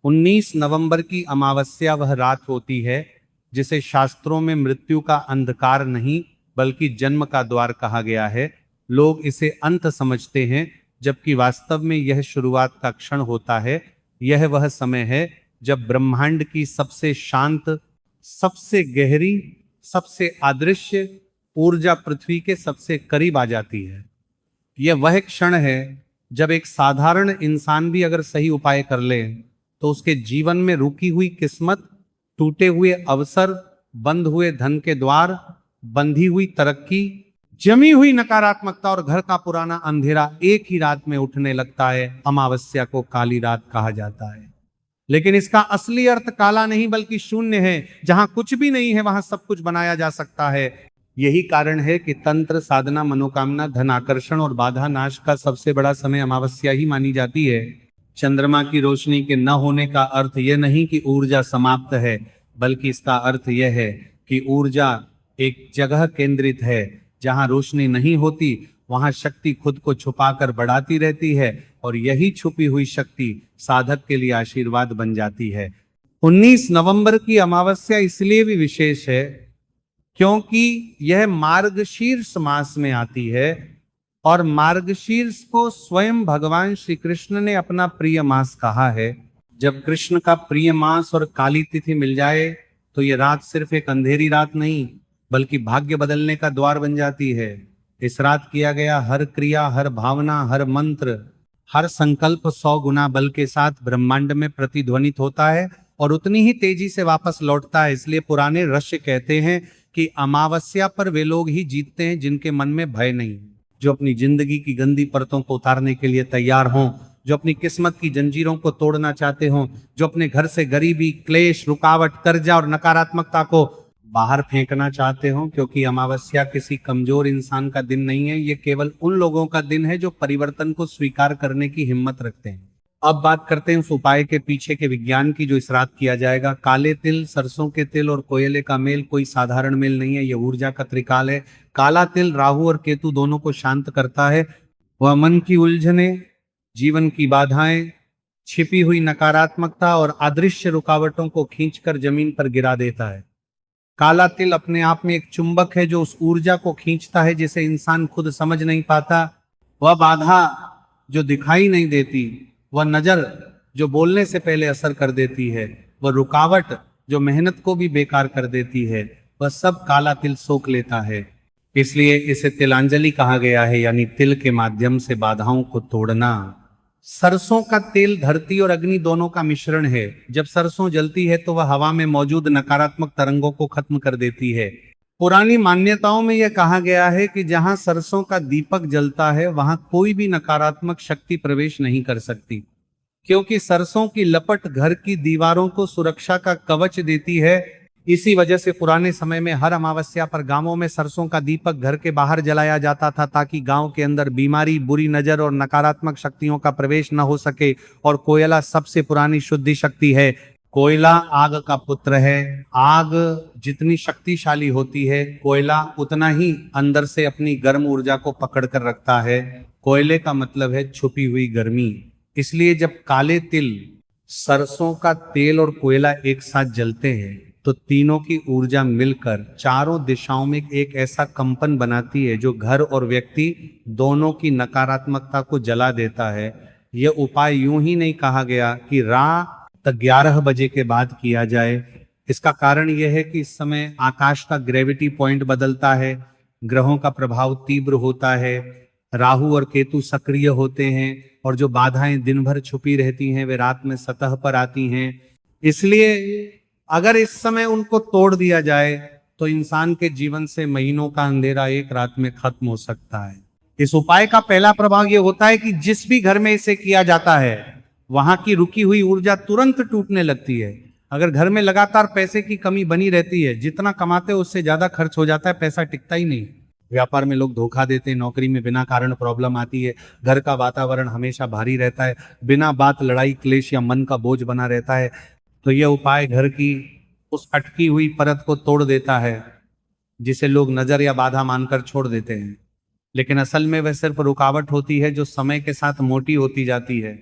19 नवंबर की अमावस्या वह रात होती है जिसे शास्त्रों में मृत्यु का अंधकार नहीं बल्कि जन्म का द्वार कहा गया है। लोग इसे अंत समझते हैं, जबकि वास्तव में यह शुरुआत का क्षण होता है। यह वह समय है जब ब्रह्मांड की सबसे शांत, सबसे गहरी, सबसे अदृश्य ऊर्जा पृथ्वी के सबसे करीब आ जाती है। यह वह क्षण है जब एक साधारण इंसान भी अगर सही उपाय कर ले तो उसके जीवन में रुकी हुई किस्मत, टूटे हुए अवसर, बंद हुए धन के द्वार, बंधी हुई तरक्की, जमी हुई नकारात्मकता और घर का पुराना अंधेरा एक ही रात में उठने लगता है। अमावस्या को काली रात कहा जाता है, लेकिन इसका असली अर्थ काला नहीं बल्कि शून्य है। जहां कुछ भी नहीं है वहां सब कुछ बनाया जा सकता है। यही कारण है कि तंत्र, साधना, मनोकामना, धन आकर्षण और बाधा नाश का सबसे बड़ा समय अमावस्या ही मानी जाती है। चंद्रमा की रोशनी के न होने का अर्थ यह नहीं कि ऊर्जा समाप्त है, बल्कि इसका अर्थ यह है कि ऊर्जा एक जगह केंद्रित है। जहां रोशनी नहीं होती वहां शक्ति खुद को छुपाकर बढ़ाती रहती है, और यही छुपी हुई शक्ति साधक के लिए आशीर्वाद बन जाती है। 19 नवंबर की अमावस्या इसलिए भी विशेष है क्योंकि यह मार्गशीर्ष मास में आती है, और मार्गशीर्ष को स्वयं भगवान श्री कृष्ण ने अपना प्रिय मास कहा है। जब कृष्ण का प्रिय मास और काली तिथि मिल जाए तो यह रात सिर्फ एक अंधेरी रात नहीं बल्कि भाग्य बदलने का द्वार बन जाती है। इस रात किया गया हर क्रिया, हर भावना, हर मंत्र, हर संकल्प 100 गुना बल के साथ ब्रह्मांड में प्रतिध्वनित होता है और उतनी ही तेजी से वापस लौटता है। इसलिए पुराने ऋषि कहते हैं कि अमावस्या पर वे लोग ही जीतते हैं जिनके मन में भय नहीं, जो अपनी जिंदगी की गंदी परतों को उतारने के लिए तैयार हों, जो अपनी किस्मत की जंजीरों को तोड़ना चाहते हों, जो अपने घर से गरीबी, क्लेश, रुकावट, कर्जा और नकारात्मकता को बाहर फेंकना चाहते हों। क्योंकि अमावस्या किसी कमजोर इंसान का दिन नहीं है, ये केवल उन लोगों का दिन है जो परिवर्तन को स्वीकार करने की हिम्मत रखते हैं। अब बात करते हैं उस उपाय के पीछे के विज्ञान की जो इस रात किया जाएगा। काले तिल, सरसों के तिल और कोयले का मेल कोई साधारण मेल नहीं है, यह ऊर्जा का त्रिकाल है। काला तिल राहु और केतु दोनों को शांत करता है। वह मन की उलझने, जीवन की बाधाएं, छिपी हुई नकारात्मकता और अदृश्य रुकावटों को खींचकर जमीन पर गिरा देता है। काला तिल अपने आप में एक चुंबक है जो उस ऊर्जा को खींचता है जिसे इंसान खुद समझ नहीं पाता। वह बाधा जो दिखाई नहीं देती, वह नजर जो बोलने से पहले असर कर देती है, वह रुकावट जो मेहनत को भी बेकार कर देती है, वह सब काला तिल सोख लेता है। इसलिए इसे तिलांजलि कहा गया है, यानी तिल के माध्यम से बाधाओं को तोड़ना। सरसों का तेल धरती और अग्नि दोनों का मिश्रण है। जब सरसों जलती है तो वह हवा में मौजूद नकारात्मक तरंगों को खत्म कर देती है। पुरानी मान्यताओं में यह कहा गया है कि जहां सरसों का दीपक जलता है वहां कोई भी नकारात्मक शक्ति प्रवेश नहीं कर सकती, क्योंकि सरसों की लपट घर की दीवारों को सुरक्षा का कवच देती है। इसी वजह से पुराने समय में हर अमावस्या पर गांवों में सरसों का दीपक घर के बाहर जलाया जाता था, ताकि गांव के अंदर बीमारी, बुरी नजर और नकारात्मक शक्तियों का प्रवेश न हो सके। और कोयला सबसे पुरानी शुद्धि शक्ति है। कोयला आग का पुत्र है। आग जितनी शक्तिशाली होती है, कोयला उतना ही अंदर से अपनी गर्म ऊर्जा को पकड़ कर रखता है। कोयले का मतलब है छुपी हुई गर्मी। इसलिए जब काले तिल, सरसों का तेल और कोयला एक साथ जलते हैं तो तीनों की ऊर्जा मिलकर चारों दिशाओं में एक ऐसा कंपन बनाती है जो घर और व्यक्ति दोनों की नकारात्मकता को जला देता है। यह उपाय यूं ही नहीं कहा गया कि रात 11 बजे के बाद किया जाए। इसका कारण यह है कि इस समय आकाश का ग्रेविटी पॉइंट बदलता है, ग्रहों का प्रभाव तीव्र होता है, राहु और केतु सक्रिय होते हैं, और जो बाधाएं दिन भर छुपी रहती हैं वे रात में सतह पर आती हैं। इसलिए अगर इस समय उनको तोड़ दिया जाए तो इंसान के जीवन से महीनों का अंधेरा एक रात में खत्म हो सकता है। इस उपाय का पहला प्रभाव यह होता है कि जिस भी घर में इसे किया जाता है वहां की रुकी हुई ऊर्जा तुरंत टूटने लगती है। अगर घर में लगातार पैसे की कमी बनी रहती है, जितना कमाते हो उससे ज्यादा खर्च हो जाता है, पैसा टिकता ही नहीं। व्यापार में लोग धोखा देते हैं, नौकरी में बिना कारण प्रॉब्लम आती है, घर का वातावरण हमेशा भारी रहता है, बिना बात लड़ाई, क्लेश या मन का बोझ बना रहता है। तो यह उपाय घर की उस अटकी हुई परत को तोड़ देता है जिसे लोग नजर या बाधा मानकर छोड़ देते हैं, लेकिन असल में वह सिर्फ रुकावट होती है जो समय के साथ मोटी होती जाती है।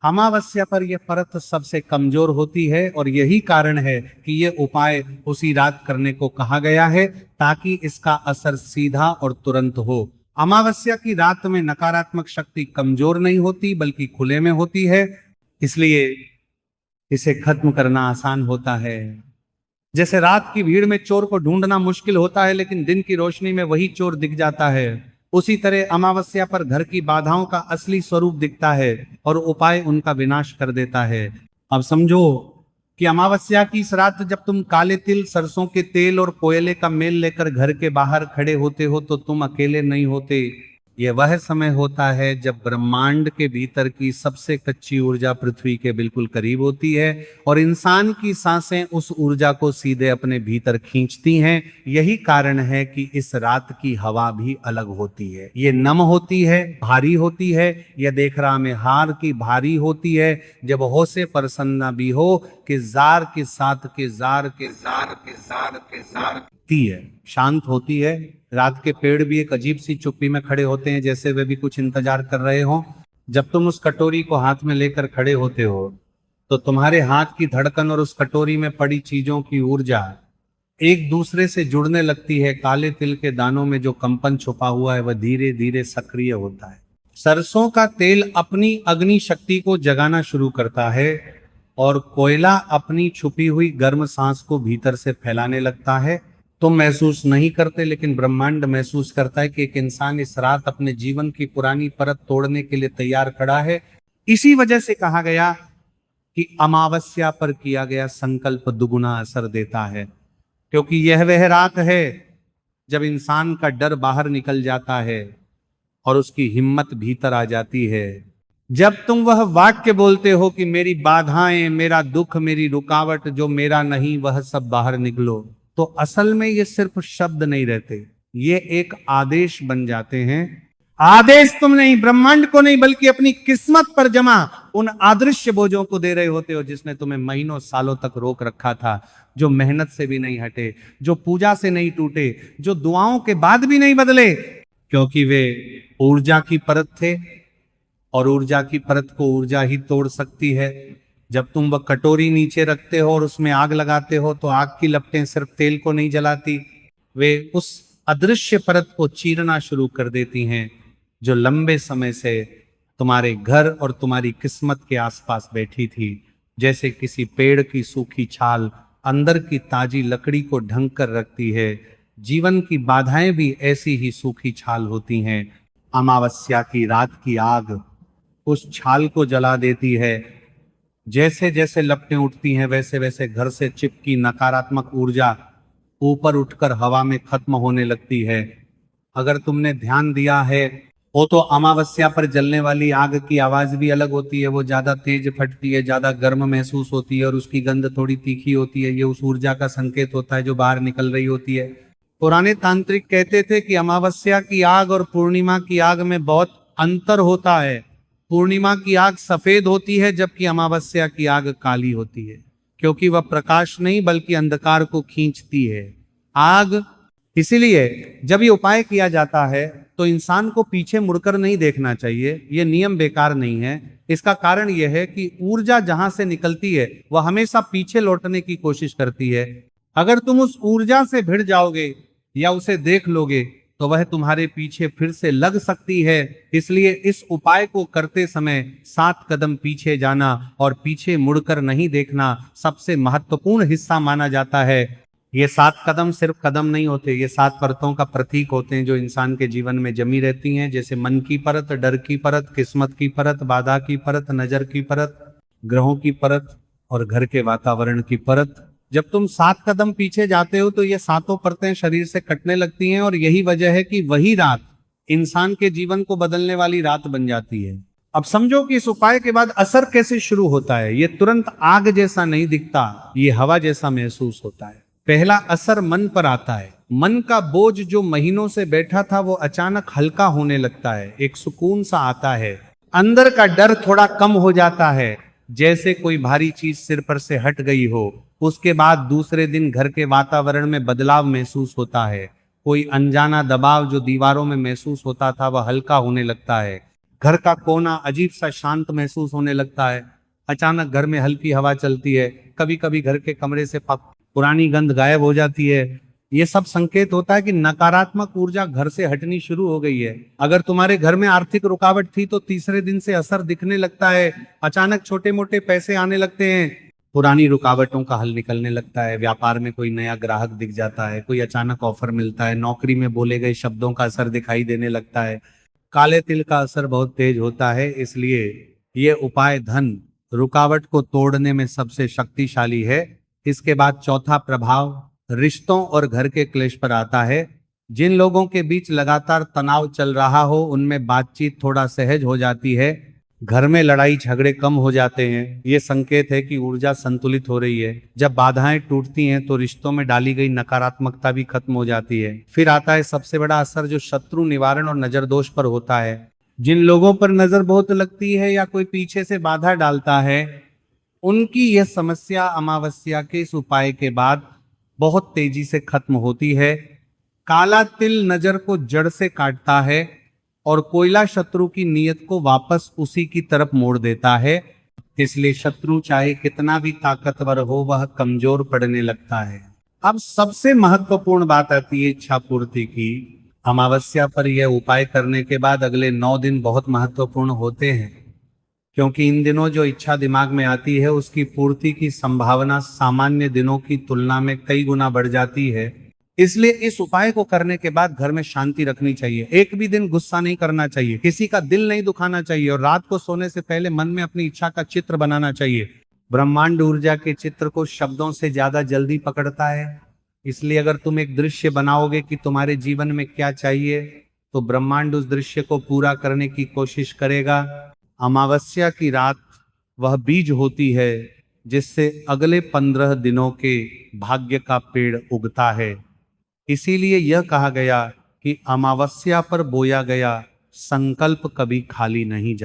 अमावस्या पर यह परत सबसे कमजोर होती है और यही कारण है कि यह उपाय उसी रात करने को कहा गया है ताकि इसका असर सीधा और तुरंत हो। अमावस्या की रात में नकारात्मक शक्ति कमजोर नहीं होती बल्कि खुले में होती है, इसलिए इसे खत्म करना आसान होता है। जैसे रात की भीड़ में चोर को ढूंढना मुश्किल होता है लेकिन दिन की रोशनी में वही चोर दिख जाता है, उसी तरह अमावस्या पर घर की बाधाओं का असली स्वरूप दिखता है और उपाय उनका विनाश कर देता है। अब समझो कि अमावस्या की इस रात जब तुम काले तिल, सरसों के तेल और कोयले का मेल लेकर घर के बाहर खड़े होते हो तो तुम अकेले नहीं होते। यह वह समय होता है जब ब्रह्मांड के भीतर की सबसे कच्ची ऊर्जा पृथ्वी के बिल्कुल करीब होती है और इंसान की सांसें उस ऊर्जा को सीधे अपने भीतर खींचती हैं। यही कारण है कि इस रात की हवा भी अलग होती है। ये नम होती है, भारी होती है, यह देख रहा में हार की भारी होती है। जब हो से प्रसन्ना भी हो कि जार के साथ के जार के जार के जार के जार है, शांत होती है। रात के पेड़ भी एक अजीब सी चुप्पी में खड़े होते हैं, जैसे वे भी कुछ इंतजार कर रहे हो। जब तुम उस कटोरी को हाथ में लेकर खड़े होते हो तो तुम्हारे हाथ की धड़कन और उस कटोरी में पड़ी चीजों की ऊर्जा एक दूसरे से जुड़ने लगती है। काले तिल के दानों में जो कंपन छुपा हुआ है वह धीरे धीरे सक्रिय होता है। सरसों का तेल अपनी अग्नि शक्ति को जगाना शुरू करता है और कोयला अपनी छुपी हुई गर्म सांस को भीतर से फैलाने लगता है। तुम महसूस नहीं करते लेकिन ब्रह्मांड महसूस करता है कि एक इंसान इस रात अपने जीवन की पुरानी परत तोड़ने के लिए तैयार खड़ा है। इसी वजह से कहा गया कि अमावस्या पर किया गया संकल्प दुगुना असर देता है, क्योंकि यह वह रात है जब इंसान का डर बाहर निकल जाता है और उसकी हिम्मत भीतर आ जाती है। जब तुम वह वाक्य बोलते हो कि मेरी बाधाएं, मेरा दुख, मेरी रुकावट, जो मेरा नहीं वह सब बाहर निकलो, तो असल में ये सिर्फ शब्द नहीं रहते, ये एक आदेश बन जाते हैं। आदेश तुम नहीं, ब्रह्मांड को नहीं, बल्कि अपनी किस्मत पर जमा उन अदृश्य बोझों को दे रहे होते हो जिसने तुम्हें महीनों सालों तक रोक रखा था, जो मेहनत से भी नहीं हटे, जो पूजा से नहीं टूटे, जो दुआओं के बाद भी नहीं बदले, क्योंकि वे ऊर्जा की परत थे और ऊर्जा की परत को ऊर्जा ही तोड़ सकती है। जब तुम वह कटोरी नीचे रखते हो और उसमें आग लगाते हो तो आग की लपटें सिर्फ तेल को नहीं जलाती, वे उस अदृश्य परत को चीरना शुरू कर देती हैं जो लंबे समय से तुम्हारे घर और तुम्हारी किस्मत के आसपास बैठी थी। जैसे किसी पेड़ की सूखी छाल अंदर की ताजी लकड़ी को ढंक कर रखती है, जीवन की बाधाएं भी ऐसी ही सूखी छाल होती हैं। अमावस्या की रात की आग उस छाल को जला देती है। जैसे जैसे लपटें उठती हैं वैसे वैसे घर से चिपकी नकारात्मक ऊर्जा ऊपर उठकर हवा में खत्म होने लगती है। अगर तुमने ध्यान दिया है वो तो अमावस्या पर जलने वाली आग की आवाज भी अलग होती है। वो ज्यादा तेज फटती है, ज्यादा गर्म महसूस होती है और उसकी गंध थोड़ी तीखी होती है। ये उस ऊर्जा का संकेत होता है जो बाहर निकल रही होती है। पुराने तांत्रिक कहते थे कि अमावस्या की आग और पूर्णिमा की आग में बहुत अंतर होता है। पूर्णिमा की आग सफेद होती है जबकि अमावस्या की आग काली होती है, क्योंकि वह प्रकाश नहीं बल्कि अंधकार को खींचती है। आग इसीलिए जब ये उपाय किया जाता है तो इंसान को पीछे मुड़कर नहीं देखना चाहिए। ये नियम बेकार नहीं है। इसका कारण यह है कि ऊर्जा जहां से निकलती है वह हमेशा पीछे लौटने की कोशिश करती है। अगर तुम उस ऊर्जा से भिड़ जाओगे या उसे देख लोगे तो वह तुम्हारे पीछे फिर से लग सकती है। इसलिए इस उपाय को करते समय 7 कदम पीछे जाना और पीछे मुड़कर नहीं देखना सबसे महत्वपूर्ण हिस्सा माना जाता है। ये 7 कदम सिर्फ कदम नहीं होते, ये 7 परतों का प्रतीक होते हैं जो इंसान के जीवन में जमी रहती हैं, जैसे मन की परत, डर की परत, किस्मत की परत, बाधा की परत, नजर की परत, ग्रहों की परत और घर के वातावरण की परत। जब तुम 7 कदम पीछे जाते हो तो ये 7 परतें शरीर से कटने लगती हैं और यही वजह है कि वही रात इंसान के जीवन को बदलने वाली रात बन जाती है। अब समझो कि इस उपाय के बाद असर कैसे शुरू होता है। ये तुरंत आग जैसा नहीं दिखता, ये हवा जैसा महसूस होता है। पहला असर मन पर आता है। मन का बोझ जो महीनों से बैठा था वो अचानक हल्का होने लगता है, एक सुकून सा आता है। अंदर का डर थोड़ा कम हो जाता है, जैसे कोई भारी चीज सिर पर से हट गई हो। उसके बाद दूसरे दिन घर के वातावरण में बदलाव महसूस होता है। कोई अनजाना दबाव जो दीवारों में महसूस होता था वह हल्का होने लगता है। घर का कोना अजीब सा शांत महसूस होने लगता है। अचानक घर में हल्की हवा चलती है, कभी कभी घर के कमरे से पुरानी गंध गायब हो जाती है। ये सब संकेत होता है कि नकारात्मक ऊर्जा घर से हटनी शुरू हो गई है। अगर तुम्हारे घर में आर्थिक रुकावट थी तो तीसरे दिन से असर दिखने लगता है। अचानक छोटे मोटे पैसे आने लगते हैं, पुरानी रुकावटों का हल निकलने लगता है। व्यापार में कोई नया ग्राहक दिख जाता है, कोई अचानक ऑफर मिलता है, नौकरी में बोले गए शब्दों का असर दिखाई देने लगता है। काले तिल का असर बहुत तेज होता है, इसलिए ये उपाय धन रुकावट को तोड़ने में सबसे शक्तिशाली है। इसके बाद चौथा प्रभाव रिश्तों और घर के क्लेश पर आता है। जिन लोगों के बीच लगातार तनाव चल रहा हो उनमें बातचीत थोड़ा सहज हो जाती है, घर में लड़ाई झगड़े कम हो जाते हैं। ये संकेत है कि ऊर्जा संतुलित हो रही है। जब बाधाएं टूटती हैं तो रिश्तों में डाली गई नकारात्मकता भी खत्म हो जाती है। फिर आता है सबसे बड़ा असर, जो शत्रु निवारण और नजर दोष पर होता है। जिन लोगों पर नजर बहुत लगती है या कोई पीछे से बाधा डालता है, उनकी यह समस्या अमावस्या के इस उपाय के बाद बहुत तेजी से खत्म होती है। काला तिल नजर को जड़ से काटता है और कोयला शत्रु की नीयत को वापस उसी की तरफ मोड़ देता है। इसलिए शत्रु चाहे कितना भी ताकतवर हो, वह कमजोर पड़ने लगता है। अब सबसे महत्वपूर्ण बात आती है इच्छा पूर्ति की। अमावस्या पर यह उपाय करने के बाद अगले 9 दिन बहुत महत्वपूर्ण होते हैं, क्योंकि इन दिनों जो इच्छा दिमाग में आती है उसकी पूर्ति की संभावना सामान्य दिनों की तुलना में कई गुना बढ़ जाती है। इसलिए इस उपाय को करने के बाद घर में शांति रखनी चाहिए। एक भी दिन गुस्सा नहीं करना चाहिए, किसी का दिल नहीं दुखाना चाहिए और रात को सोने से पहले मन में अपनी इच्छा का चित्र बनाना चाहिए। ब्रह्मांड ऊर्जा के चित्र को शब्दों से ज्यादा जल्दी पकड़ता है। इसलिए अगर तुम एक दृश्य बनाओगे कि तुम्हारे जीवन में क्या चाहिए, तो ब्रह्मांड उस दृश्य को पूरा करने की कोशिश करेगा। अमावस्या की रात वह बीज होती है जिससे अगले 15 दिनों के भाग्य का पेड़ उगता है। इसीलिए यह कहा गया कि अमावस्या पर बोया गया संकल्प कभी खाली नहीं जाता।